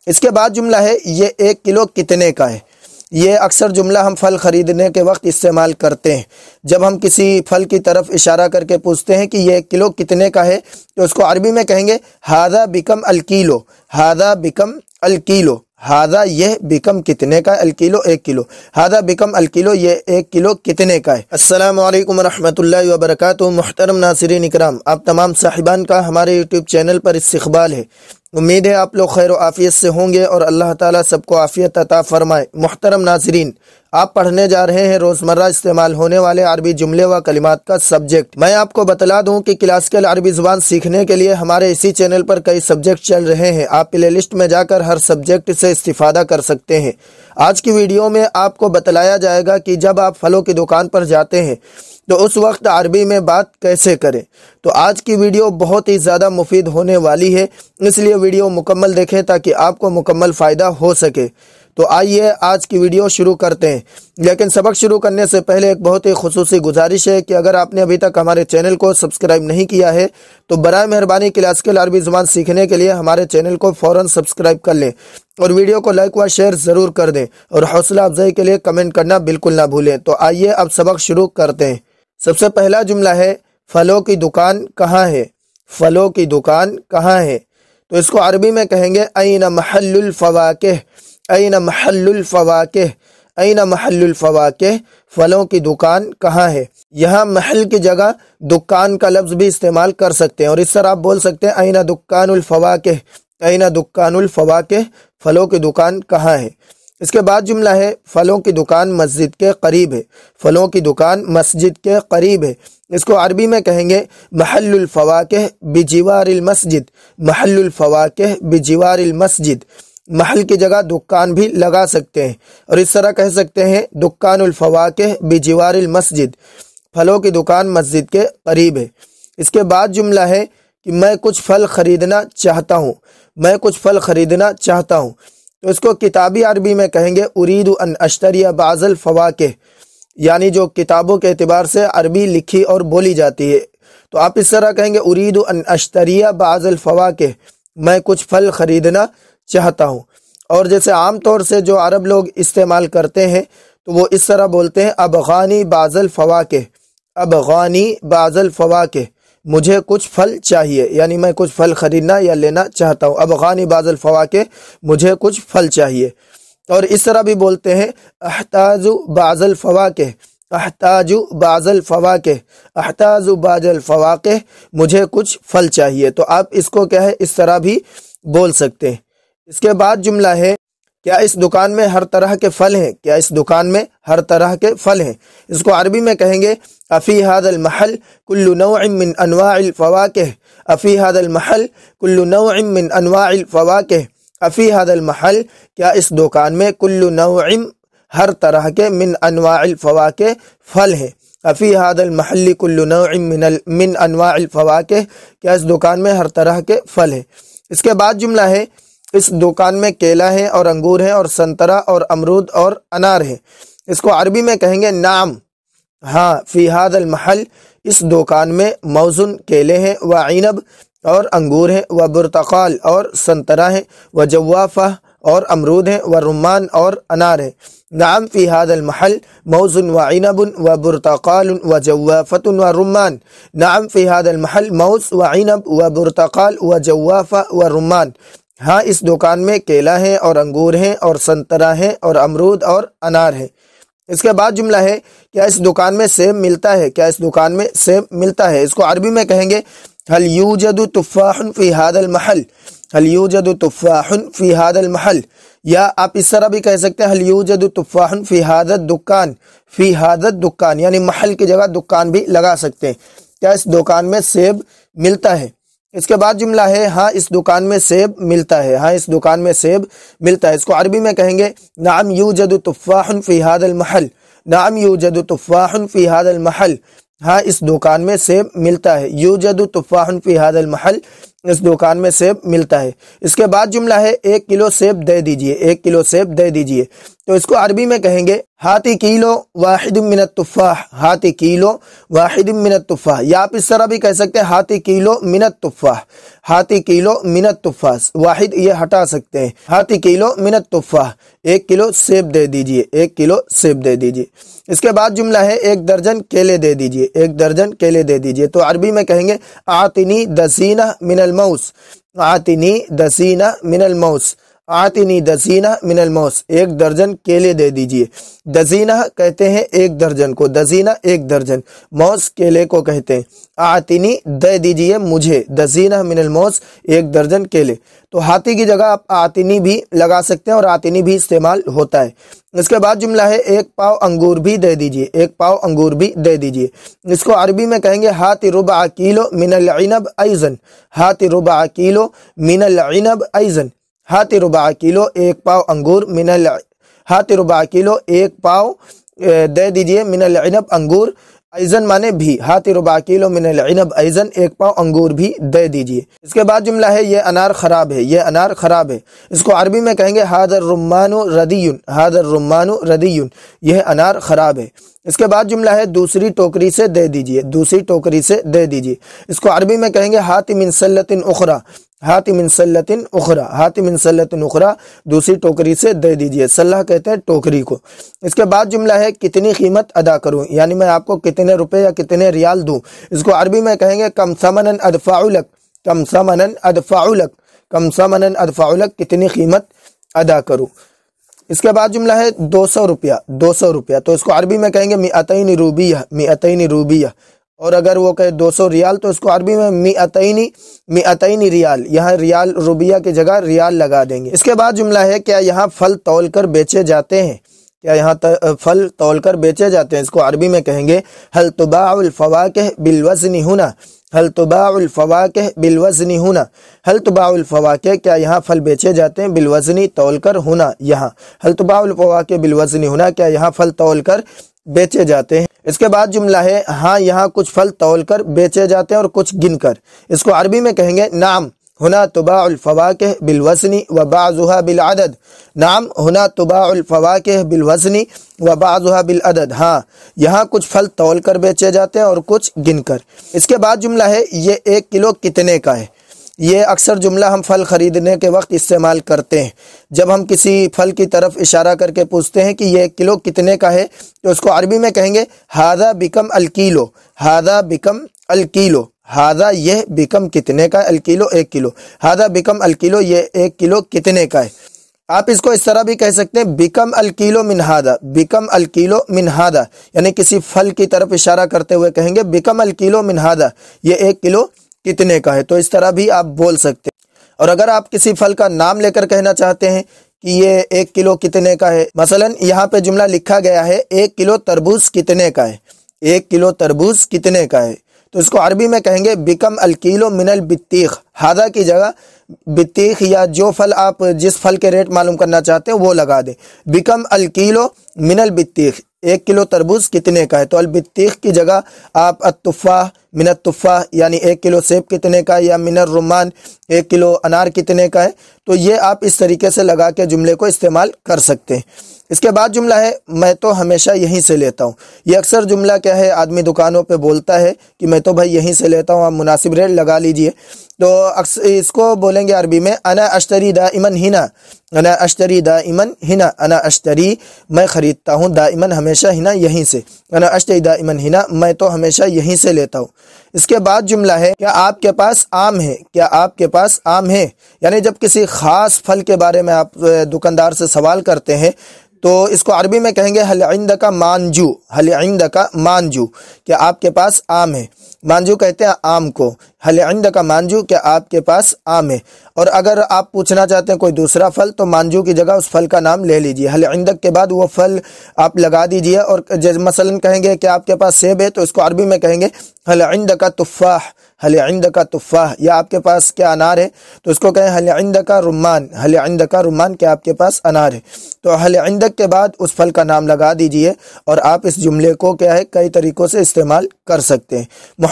اس کے بعد جملہ ہے یہ 1 کلو کتنے کا ہے۔ یہ اکثر جملہ ہم پھل خریدنے کے وقت استعمال کرتے ہیں۔ جب ہم کسی پھل کی طرف اشارہ کر کے پوچھتے ہیں کہ یہ 1 کلو کتنے کا ہے تو اس کو عربی میں کہیں گے ھذا بکم الکیلو، ھذا بکم الکیلو، ھذا یہ بکم کتنے کا ہے، الکیلو 1 کلو، ھذا بکم الکیلو یہ 1 کلو کتنے کا ہے۔ السلام علیکم ورحمۃ اللہ وبرکاتہ۔ محترم ناظرین اکرام، آپ تمام صاحبان کا ہمارے یوٹیوب چینل پر استقبال ہے۔ امید ہے آپ لوگ خیر و عافیت سے ہوں گے اور اللہ تعالیٰ سب کو عافیت عطا فرمائے۔ محترم ناظرین، آپ پڑھنے جا رہے ہیں روزمرہ استعمال ہونے والے عربی جملے و کلمات کا سبجیکٹ۔ میں آپ کو بتلا دوں کہ کلاسیکل عربی زبان سیکھنے کے لیے ہمارے اسی چینل پر کئی سبجیکٹ چل رہے ہیں۔ آپ پلے لسٹ میں جا کر ہر سبجیکٹ سے استفادہ کر سکتے ہیں۔ آج کی ویڈیو میں آپ کو بتلایا جائے گا کہ جب آپ پھلوں کی دکان پر جاتے ہیں تو اس وقت عربی میں بات کیسے کریں۔ تو آج کی ویڈیو بہت ہی زیادہ مفید ہونے والی ہے، اس لیے ویڈیو مکمل دیکھیں تاکہ آپ کو مکمل فائدہ ہو سکے۔ تو آئیے آج کی ویڈیو شروع کرتے ہیں، لیکن سبق شروع کرنے سے پہلے ایک بہت ہی خصوصی گزارش ہے کہ اگر آپ نے ابھی تک ہمارے چینل کو سبسکرائب نہیں کیا ہے تو برائے مہربانی کلاسیکل عربی زبان سیکھنے کے لیے ہمارے چینل کو فوراً سبسکرائب کر لیں اور ویڈیو کو لائک و شیئر ضرور کر دیں اور حوصلہ افزائی کے لیے کمنٹ کرنا بالکل نہ بھولیں۔ تو آئیے اب سبق شروع کرتے ہیں۔ سب سے پہلا جملہ ہے پھلوں کی دکان کہاں ہے؟ پھلوں کی دکان کہاں ہے؟ تو اس کو عربی میں کہیں گے N Mahal الفواکہ، N Mahal الفواکہ، N Mahal الفواکہ، پھلوں کی دکان کہاں ہے۔ یہاں محل کی جگہ دکان کا لفظ بھی استعمال کر سکتے ہیں اور اس طرح آپ بول سکتے ہیں این دکان الفواکہ، این دکان الفواکہ، پھلوں کی دکان کہاں ہے۔ اس کے بعد جملہ ہے پھلوں کی دکان مسجد کے قریب ہے، پھلوں کی دکان مسجد کے قریب ہے۔ اس کو عربی میں کہیں گے محل الفواکہ بجوار المسجد، محل الفواکہ بجوار المسجد، محل کی جگہ دکان بھی لگا سکتے ہیں اور اس طرح کہہ سکتے ہیں دکان الفواکہ بجوار المسجد، پھلوں کی دکان مسجد کے قریب ہے۔ اس کے بعد جملہ ہے کہ میں کچھ پھل خریدنا چاہتا ہوں، میں کچھ پھل خریدنا چاہتا ہوں۔ تو اس کو کتابی عربی میں کہیں گے ارید ان اشتری بعض الفواکہ، یعنی جو کتابوں کے اعتبار سے عربی لکھی اور بولی جاتی ہے۔ تو آپ اس طرح کہیں گے ارید ان اشتری بعض الفواکہ، میں کچھ پھل خریدنا چاہتا ہوں۔ اور جیسے عام طور سے جو عرب لوگ استعمال کرتے ہیں تو وہ اس طرح بولتے ہیں ابغانی بعض الفواکہ، ابغانی بعض الفواکہ، مجھے کچھ پھل چاہیے، یعنی میں کچھ پھل خریدنا یا لینا چاہتا ہوں۔ ابغانی بعض الفواکہ، مجھے کچھ پھل چاہیے۔ اور اس طرح بھی بولتے ہیں احتاج بعض الفواکہ، احتاج بعض الفواکہ، احتاج بعض الفواکہ، مجھے کچھ پھل چاہیے۔ تو آپ اس کو کیا ہے اس طرح بھی بول سکتے ہیں۔ اس کے بعد جملہ ہے کیا اس دکان میں ہر طرح کے پھل ہیں؟ کیا اس دکان میں ہر طرح کے پھل ہیں؟ اس کو عربی میں کہیں گے افی ھذا المحل کل نوع من انواع الفواکہ، افی ھذا المحل کل نوع من انواع الفواکہ، افی ھذا المحل، کیا اس دکان میں کل نوع، ہر طرح کے، من انواع الفواکہ، پھل ہیں۔ افی ھذا المحل کل نوع من انواع الفواکہ، کیا اس دکان میں ہر طرح کے پھل ہیں۔ اس کے بعد جملہ ہے اس دکان میں کیلا ہے اور انگور ہیں اور سنترا اور امرود اور انار ہیں۔ اس کو عربی میں کہیں گے نعم، ہاں، فی ھذا المحل، اس دکان میں موزن کیلے ہیں، وعنب اور انگور ہیں، وبرتقال اور سنترا ہیں، وجوافہ اور امرود ہیں، ورمان اور انار ہیں۔ نعم فی ھذا المحل موز وعنب وبرتقال وجوافۃ ورمان، نعم فی ھذا المحل موز وعنب وبرتقال وجوافہ ورمان، ہاں اس دکان میں کیلا ہے اور انگور ہیں اور سنترا ہیں اور امرود اور انار ہیں۔ اس کے بعد جملہ ہے کیا اس دکان میں سیب ملتا ہے؟ کیا اس دکان میں سیب ملتا ہے؟ اس کو عربی میں کہیں گے هل یوجد تفاح فی ھذا المحل، هل یوجد تفاح فی ھذا المحل، یا آپ اس طرح بھی کہہ سکتے ہیں هل یوجد تفاح فی ھذا الدکان، فی ھذا الدکان، یعنی محل کی جگہ دکان بھی لگا سکتے ہیں۔ کیا اس دکان میں سیب ملتا ہے؟ اس کے بعد جملہ ہے ہاں اس دکان میں سیب ملتا ہے، ہاں اس دکان میں سیب ملتا ہے۔ اس کو عربی میں کہیں گے نعم یوجد تفاح فی ھذا المحل، نعم یوجد تفاح فی ھذا المحل، ہاں اس دکان میں سیب ملتا ہے، یوجد تفاح فی ھذا المحل، اس دکان میں سیب ملتا ہے۔ اس کے بعد جملہ ہے 1 کلو سیب دے دیجئے، 1 کلو سیب دے دیجئے۔ تو اس کو عربی میں کہیں گے ہاتی کیلو واحد من التفاح، ہاتی کیلو واحد من التفاح، یا آپ اس طرح بھی کہہ سکتے ہیں ہاتی کیلو من التفاح، ہاتی کیلو من التفاح، واحد یہ ہٹا سکتے ہیں، ہاتی کیلو من التفاح، 1 کلو سیب دے دیجئے، 1 کلو سیب دے دیجئے۔ اس کے بعد جملہ ہے 1 درجن کیلے دے دیجئے، 1 درجن کیلے دے دیجئے، تو عربی میں کہیں گے آتنی دسینہ من الموز، آتنی دسینہ من الموز، آتنی دسینہ من الموز، 1 درجن کیلے دے دیجئے۔ دزینہ کہتے ہیں 1 درجن کو، دزینہ 1 درجن، موز کیلے کو کہتے ہیں۔ آتنی دے دیجئے مجھے، دزینہ من الموز، 1 درجن کیلے۔ تو ہاتی کی جگہ آپ آتنی بھی لگا سکتے ہیں اور آتنی بھی استعمال ہوتا ہے۔ اس کے بعد جملہ ہے 1 پاؤ انگور بھی دے دیجئے، 1 پاؤ انگور بھی دے دیجئے۔ اس کو عربی میں کہیں گے ہاتی ربع کیلو من العنب ایضاً، ہاتی ربع کیلو من العنب ایضاً، ہاتی ربع کلو 1 پاؤ انگور من ہاتی ربع کلو 1 پاؤ دے دیجئے من العنب انگور، ایضاً مانے بھی، ہاتی ربع کلو من العنب ایضاً 1 پاؤ انگور بھی دے دیجئے۔ اس کے بعد جملہ ہے یہ انار خراب ہے، یہ انار خراب ہے۔ اس کو عربی میں کہیں گے ھذا الرمان ردی، ھذا الرمان ردی، یہ انار خراب ہے۔ اس کے بعد جملہ ہے دوسری ٹوکری سے دے دیجئے، دوسری ٹوکری سے دے دیجئے۔ اس کو عربی میں کہیں گے ہات من سلۃ اخری، ہات من سلۃ اخری، ہات من سلۃ اخری، دوسری ٹوکری سے دے دیجئے، سلہ کہتے ہیں ٹوکری کو۔ اس کے بعد جملہ ہے کتنی قیمت ادا کروں، یعنی میں آپ کو کتنے روپے یا کتنے ریال دوں۔ اس کو عربی میں کہیں گے کم ثمنا ادفع لک، کم ثمنا ادفع لک، کم ثمنا ادفع لک، کتنی قیمت ادا کروں۔ اس کے بعد جملہ ہے 200 روپیہ، 200 روپیہ، تو اس کو عربی میں کہیں گے 200 روبیہ، 200 روبیہ، اور اگر وہ کہے 200 ریال تو اس کو عربی میں 200 ریال، یہاں ریال روبیہ کی جگہ ریال لگا دیں گے۔ اس کے بعد جملہ ہے کیا یہاں پھل تول کر بیچے جاتے ہیں، کیا یہاں پھل تول کر بیچے جاتے ہیں۔ اس کو عربی میں کہیں گے هل تباع الفواکہ بالوزن هنا، هل تباع الفواکہ بالوزن هنا، هل تباع الفواکہ، کیا یہاں پھل بیچے جاتے ہیں، بالوزن تول کر، ہونا یہاں، هل تباع الفواکہ بالوزن هنا، کیا یہاں پھل تول کر بیچے جاتے ہیں۔ اس کے بعد جملہ ہے ہاں یہاں کچھ پھل تول کر بیچے جاتے ہیں اور کچھ گن کر۔ اس کو عربی میں کہیں گے نعم ہنا تباع الفواکہ بالوزن وبعضها بالعدد، نعم ہنا تباع الفواکہ بالوزن وبعضها بالعدد، ہاں یہاں کچھ پھل تول کر بیچے جاتے ہیں اور کچھ گن کر۔ اس کے بعد جملہ ہے یہ 1 کلو کتنے کا ہے۔ یہ اکثر جملہ ہم پھل خریدنے کے وقت استعمال کرتے ہیں۔ جب ہم کسی پھل کی طرف اشارہ کر کے پوچھتے ہیں کہ یہ 1 کلو کتنے کا ہے، تو اس کو عربی میں کہیں گے ھذا بکم الکیلو، ھذا بکم الکیلو، ھذا یہ بکم کتنے کا ہے، الکیلو 1 کلو، ھذا بکم الکیلو، یہ 1 کلو کتنے کا ہے۔ آپ اس کو اس طرح بھی کہہ سکتے ہیں بکم الکیلو من ھذا، بکم الکیلو من ھذا، یعنی کسی پھل کی طرف اشارہ کرتے ہوئے کہیں گے بکم الکیلو من ھذا، یہ 1 کلو کتنے کا ہے، تو اس طرح بھی آپ بول سکتے ہیں۔ اور اگر آپ کسی پھل کا نام لے کر کہنا چاہتے ہیں کہ یہ 1 کلو کتنے کا ہے، مثلا یہاں پہ جملہ لکھا گیا ہے 1 کلو تربوز کتنے کا ہے، 1 کلو تربوز کتنے کا ہے، تو اس کو عربی میں کہیں گے بکم الکیلو من البطیخ، ھذا کی جگہ بطیخ یا جو پھل آپ جس پھل کے ریٹ معلوم کرنا چاہتے ہیں وہ لگا دیں، بکم الکیلو من البطیخ، 1 کلو تربوز کتنے کا ہے، تو البطیخ کی جگہ آپ التفاح، من التفاح، یعنی 1 کلو سیب کتنے کا ہے، یا من الرمان 1 کلو انار کتنے کا ہے، تو یہ آپ اس طریقے سے لگا کے جملے کو استعمال کر سکتے ہیں۔ اس کے بعد جملہ ہے میں تو ہمیشہ یہیں سے لیتا ہوں۔ یہ اکثر جملہ کیا ہے آدمی دکانوں پہ بولتا ہے کہ میں تو بھائی یہیں سے لیتا ہوں، آپ مناسب ریٹ لگا لیجئے، تو اس کو بولیں گے عربی میں انا اشتری دائما ہنا، انا اشتری دائما ہنا، انا اشتری میں خریدتا ہوں، دائما ہمیشہ، ہنا یہیں سے، انا اشتری دائما ہنا، میں تو ہمیشہ یہیں سے لیتا ہوں۔ اس کے بعد جملہ ہے کیا آپ کے پاس آم ہے، کیا آپ کے پاس آم ہے، یعنی جب کسی خاص پھل کے بارے میں آپ دکاندار سے سوال کرتے ہیں تو اس کو عربی میں کہیں گے هل عندک مانجو، هل عندک مانجو، کیا آپ کے پاس آم ہے، مانجو کہتے ہیں آم کو، هل عندک مانجو، کیا آپ کے پاس آم ہے۔ اور اگر آپ پوچھنا چاہتے ہیں کوئی دوسرا پھل تو مانجو کی جگہ اس پھل کا نام لے لیجئے، هل عندک کے بعد وہ پھل آپ لگا دیجئے، اور مثلا کہیں گے کہ آپ کے پاس سیب ہے تو اس کو عربی میں کہیں گے هل عندک تفاح، هل عندک تفاح، یا آپ کے پاس کیا انار ہے تو اس کو کہیں هل عندک رمان، هل عندک رمان، کیا آپ کے پاس انار ہے۔ تو هل عندک کے بعد اس پھل کا نام لگا دیجئے، اور آپ اس جملے کو کیا ہے کئی طریقوں سے استعمال کر سکتے ہیں۔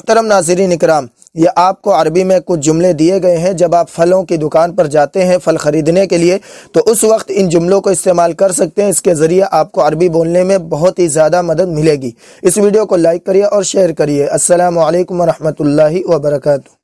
محترم ناظرین اکرام، یہ آپ کو عربی میں کچھ جملے دیے گئے ہیں۔ جب آپ پھلوں کی دکان پر جاتے ہیں پھل خریدنے کے لیے تو اس وقت ان جملوں کو استعمال کر سکتے ہیں۔ اس کے ذریعے آپ کو عربی بولنے میں بہت ہی زیادہ مدد ملے گی۔ اس ویڈیو کو لائک کریے اور شیئر کریے۔ السلام علیکم ورحمۃ اللہ وبرکاتہ۔